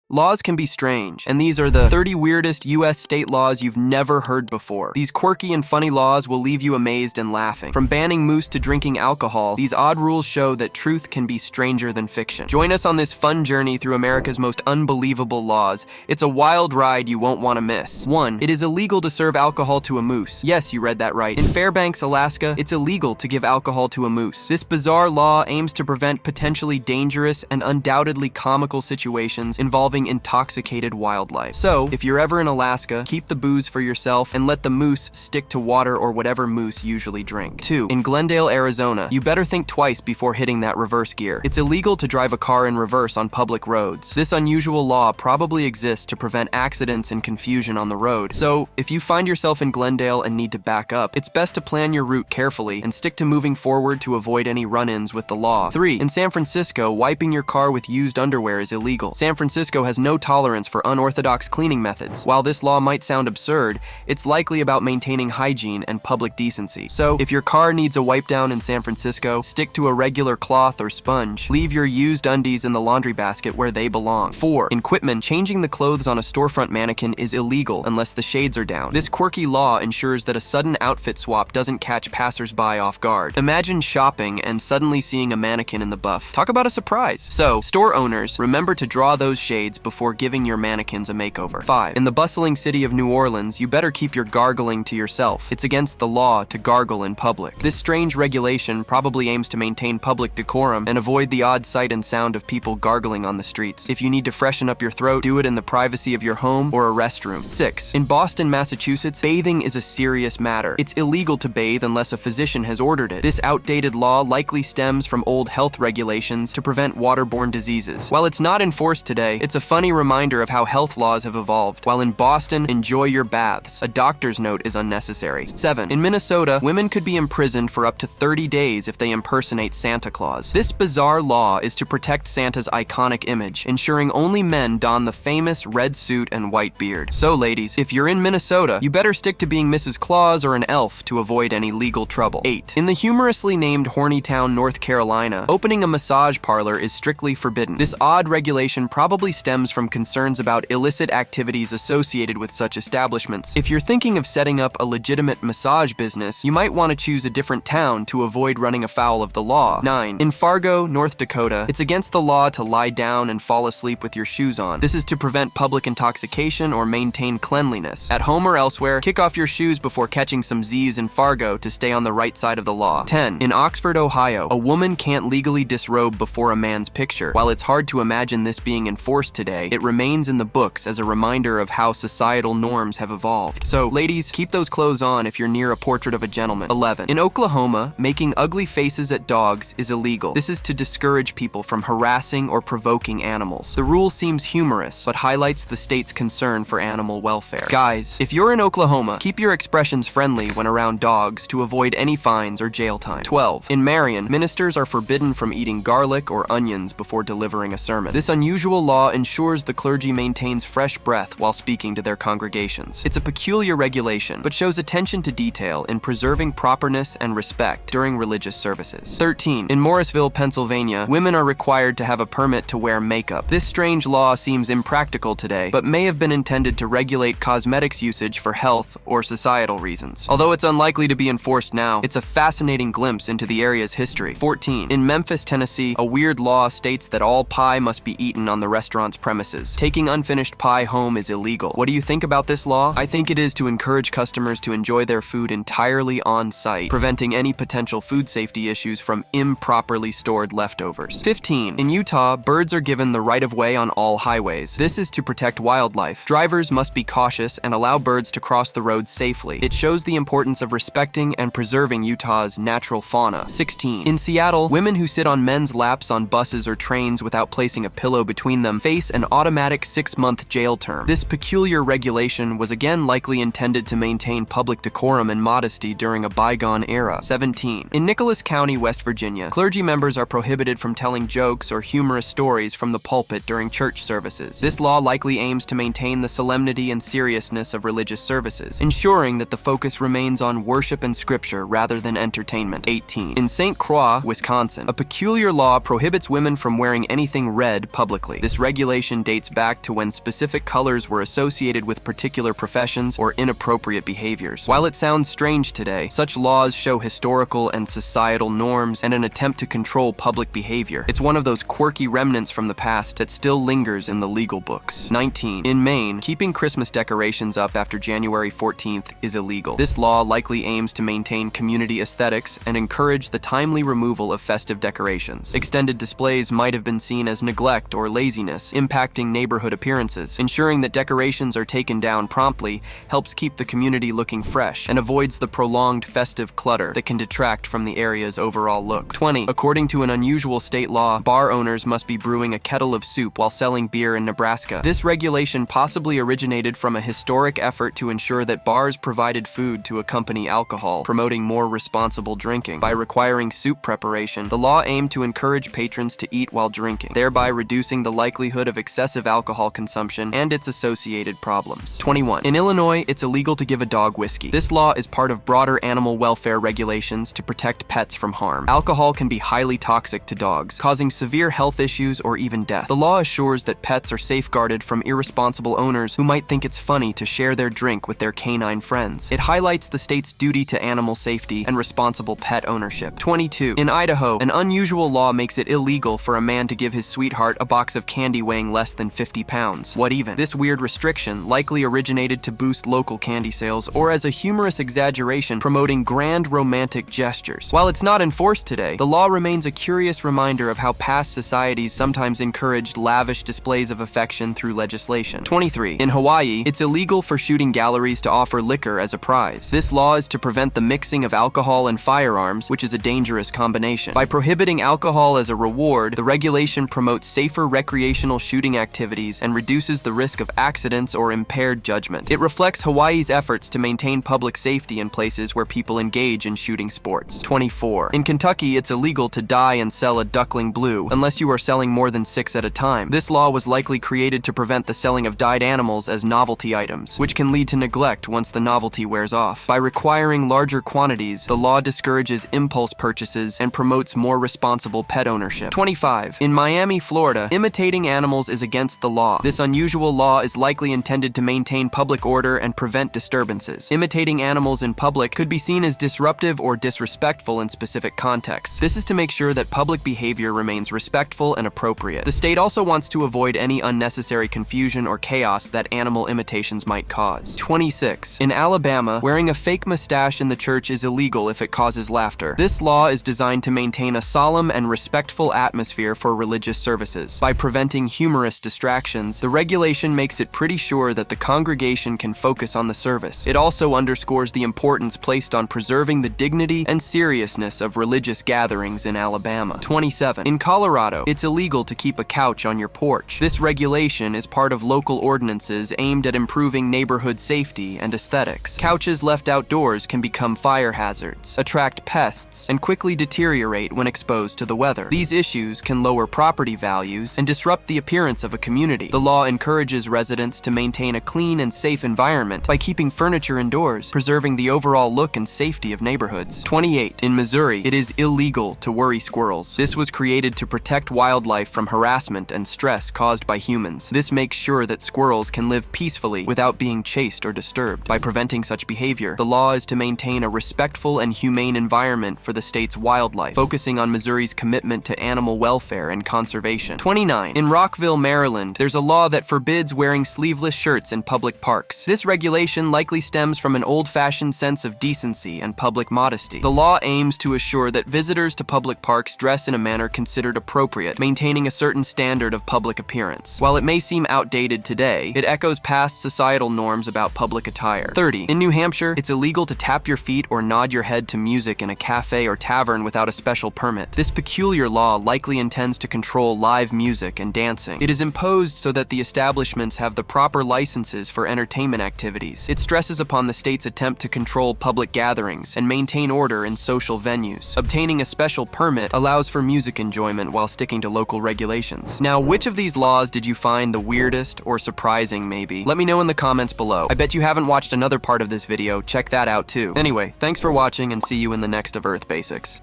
Laws can be strange, and these are the 30 weirdest US state laws you've never heard before. These quirky and funny laws will leave you amazed and laughing. From banning moose to drinking alcohol, these odd rules show that truth can be stranger than fiction. Join us on this fun journey through America's most unbelievable laws. It's a wild ride you won't want to miss. 1. It is illegal to serve alcohol to a moose. Yes, you read that right. In Fairbanks, Alaska, it's illegal to give alcohol to a moose. This bizarre law aims to prevent potentially dangerous and undoubtedly comical situations involving intoxicated wildlife. So, if you're ever in Alaska, keep the booze for yourself and let the moose stick to water or whatever moose usually drink. 2. In Glendale, Arizona, you better think twice before hitting that reverse gear. It's illegal to drive a car in reverse on public roads. This unusual law probably exists to prevent accidents and confusion on the road. So, if you find yourself in Glendale and need to back up, it's best to plan your route carefully and stick to moving forward to avoid any run-ins with the law. 3. In San Francisco, wiping your car with used underwear is illegal. San Francisco has no tolerance for unorthodox cleaning methods. While this law might sound absurd, it's likely about maintaining hygiene and public decency. So, if your car needs a wipe down in San Francisco, stick to a regular cloth or sponge. Leave your used undies in the laundry basket where they belong. 4. In Quitman, changing the clothes on a storefront mannequin is illegal unless the shades are down. This quirky law ensures that a sudden outfit swap doesn't catch passersby off guard. Imagine shopping and suddenly seeing a mannequin in the buff. Talk about a surprise. So, store owners, remember to draw those shades before giving your mannequins a makeover. 5. In the bustling city of New Orleans, you better keep your gargling to yourself. It's against the law to gargle in public. This strange regulation probably aims to maintain public decorum and avoid the odd sight and sound of people gargling on the streets. If you need to freshen up your throat, do it in the privacy of your home or a restroom. 6. In Boston, Massachusetts, bathing is a serious matter. It's illegal to bathe unless a physician has ordered it. This outdated law likely stems from old health regulations to prevent waterborne diseases. While it's not enforced today, it's a funny reminder of how health laws have evolved. While in Boston, enjoy your baths. A doctor's note is unnecessary. 7. In Minnesota, women could be imprisoned for up to 30 days if they impersonate Santa Claus. This bizarre law is to protect Santa's iconic image, ensuring only men don the famous red suit and white beard. So ladies, if you're in Minnesota, you better stick to being Mrs. Claus or an elf to avoid any legal trouble. 8. In the humorously named Hornytown, North Carolina, opening a massage parlor is strictly forbidden. This odd regulation probably stems from concerns about illicit activities associated with such establishments. If you're thinking of setting up a legitimate massage business, you might want to choose a different town to avoid running afoul of the law. 9. In Fargo, North Dakota, it's against the law to lie down and fall asleep with your shoes on. This is to prevent public intoxication or maintain cleanliness. At home or elsewhere, kick off your shoes before catching some Z's in Fargo to stay on the right side of the law. 10. In Oxford, Ohio, a woman can't legally disrobe before a man's picture. While it's hard to imagine this being enforced today, it remains in the books as a reminder of how societal norms have evolved. So, ladies, keep those clothes on if you're near a portrait of a gentleman. 11. In Oklahoma, making ugly faces at dogs is illegal. This is to discourage people from harassing or provoking animals. The rule seems humorous, but highlights the state's concern for animal welfare. Guys, if you're in Oklahoma, keep your expressions friendly when around dogs to avoid any fines or jail time. 12. In Marian, ministers are forbidden from eating garlic or onions before delivering a sermon. This unusual law ensures the clergy maintains fresh breath while speaking to their congregations. It's a peculiar regulation, but shows attention to detail in preserving properness and respect during religious services. 13. In Morrisville, Pennsylvania, women are required to have a permit to wear makeup. This strange law seems impractical today, but may have been intended to regulate cosmetics usage for health or societal reasons. Although it's unlikely to be enforced now, it's a fascinating glimpse into the area's history. 14. In Memphis, Tennessee, a weird law states that all pie must be eaten on the restaurant's premises. Taking unfinished pie home is illegal. What do you think about this law? I think it is to encourage customers to enjoy their food entirely on site, preventing any potential food safety issues from improperly stored leftovers. 15. In Utah, birds are given the right of way on all highways. This is to protect wildlife. Drivers must be cautious and allow birds to cross the road safely. It shows the importance of respecting and preserving Utah's natural fauna. 16. In Seattle, women who sit on men's laps on buses or trains without placing a pillow between them face an automatic 6-month jail term. This peculiar regulation was again likely intended to maintain public decorum and modesty during a bygone era. 17. In Nicholas County, West Virginia, clergy members are prohibited from telling jokes or humorous stories from the pulpit during church services. This law likely aims to maintain the solemnity and seriousness of religious services, ensuring that the focus remains on worship and scripture rather than entertainment. 18. In St. Croix, Wisconsin, a peculiar law prohibits women from wearing anything red publicly. This regulation regulation dates back to when specific colors were associated with particular professions or inappropriate behaviors. While it sounds strange today, such laws show historical and societal norms and an attempt to control public behavior. It's one of those quirky remnants from the past that still lingers in the legal books. 19. In Maine, keeping Christmas decorations up after January 14th is illegal. This law likely aims to maintain community aesthetics and encourage the timely removal of festive decorations. Extended displays might have been seen as neglect or laziness, impacting neighborhood appearances. Ensuring that decorations are taken down promptly helps keep the community looking fresh and avoids the prolonged festive clutter that can detract from the area's overall look. 20. According to an unusual state law, bar owners must be brewing a kettle of soup while selling beer in Nebraska. This regulation possibly originated from a historic effort to ensure that bars provided food to accompany alcohol, promoting more responsible drinking. By requiring soup preparation, the law aimed to encourage patrons to eat while drinking, thereby reducing the likelihood of excessive alcohol consumption and its associated problems. 21. In Illinois, it's illegal to give a dog whiskey. This law is part of broader animal welfare regulations to protect pets from harm. Alcohol can be highly toxic to dogs, causing severe health issues or even death. The law assures that pets are safeguarded from irresponsible owners who might think it's funny to share their drink with their canine friends. It highlights the state's duty to animal safety and responsible pet ownership. 22. In Idaho, an unusual law makes it illegal for a man to give his sweetheart a box of candy weighing less than 50 pounds. What even? This weird restriction likely originated to boost local candy sales or as a humorous exaggeration promoting grand romantic gestures. While it's not enforced today, the law remains a curious reminder of how past societies sometimes encouraged lavish displays of affection through legislation. 23. In Hawaii, it's illegal for shooting galleries to offer liquor as a prize. This law is to prevent the mixing of alcohol and firearms, which is a dangerous combination. By prohibiting alcohol as a reward, the regulation promotes safer recreational shooting activities and reduces the risk of accidents or impaired judgment. It reflects Hawaii's efforts to maintain public safety in places where people engage in shooting sports. 24. In Kentucky, it's illegal to dye and sell a duckling blue unless you are selling more than 6 at a time. This law was likely created to prevent the selling of dyed animals as novelty items, which can lead to neglect once the novelty wears off. By requiring larger quantities, the law discourages impulse purchases and promotes more responsible pet ownership. 25. In Miami, Florida, imitating animals is against the law. This unusual law is likely intended to maintain public order and prevent disturbances. Imitating animals in public could be seen as disruptive or disrespectful in specific contexts. This is to make sure that public behavior remains respectful and appropriate. The state also wants to avoid any unnecessary confusion or chaos that animal imitations might cause. 26. In Alabama, wearing a fake mustache in the church is illegal if it causes laughter. This law is designed to maintain a solemn and respectful atmosphere for religious services. By preventing humorous distractions, the regulation makes it pretty sure that the congregation can focus on the service. It also underscores the importance placed on preserving the dignity and seriousness of religious gatherings in Alabama. 27. In Colorado, it's illegal to keep a couch on your porch. This regulation is part of local ordinances aimed at improving neighborhood safety and aesthetics. Couches left outdoors can become fire hazards, attract pests, and quickly deteriorate when exposed to the weather. These issues can lower property values and disrupt the appearance of a community. The law encourages residents to maintain a clean and safe environment by keeping furniture indoors, preserving the overall look and safety of neighborhoods. 28. In Missouri, it is illegal to worry squirrels. This was created to protect wildlife from harassment and stress caused by humans. This makes sure that squirrels can live peacefully without being chased or disturbed. By preventing such behavior, the law is to maintain a respectful and humane environment for the state's wildlife, focusing on Missouri's commitment to animal welfare and conservation. 29. In Rockville, Maryland, there's a law that forbids wearing sleeveless shirts in public parks. This regulation likely stems from an old-fashioned sense of decency and public modesty. The law aims to assure that visitors to public parks dress in a manner considered appropriate, maintaining a certain standard of public appearance. While it may seem outdated today, it echoes past societal norms about public attire. 30. In New Hampshire, it's illegal to tap your feet or nod your head to music in a cafe or tavern without a special permit. This peculiar law likely intends to control live music and dancing. It is imposed so that the establishments have the proper licenses for entertainment activities. It stresses upon the state's attempt to control public gatherings and maintain order in social venues. Obtaining a special permit allows for music enjoyment while sticking to local regulations. Now, which of these laws did you find the weirdest or surprising maybe? Let me know in the comments below. I bet you haven't watched another part of this video. Check that out too. Anyway, thanks for watching and see you in the next of Earth Basics.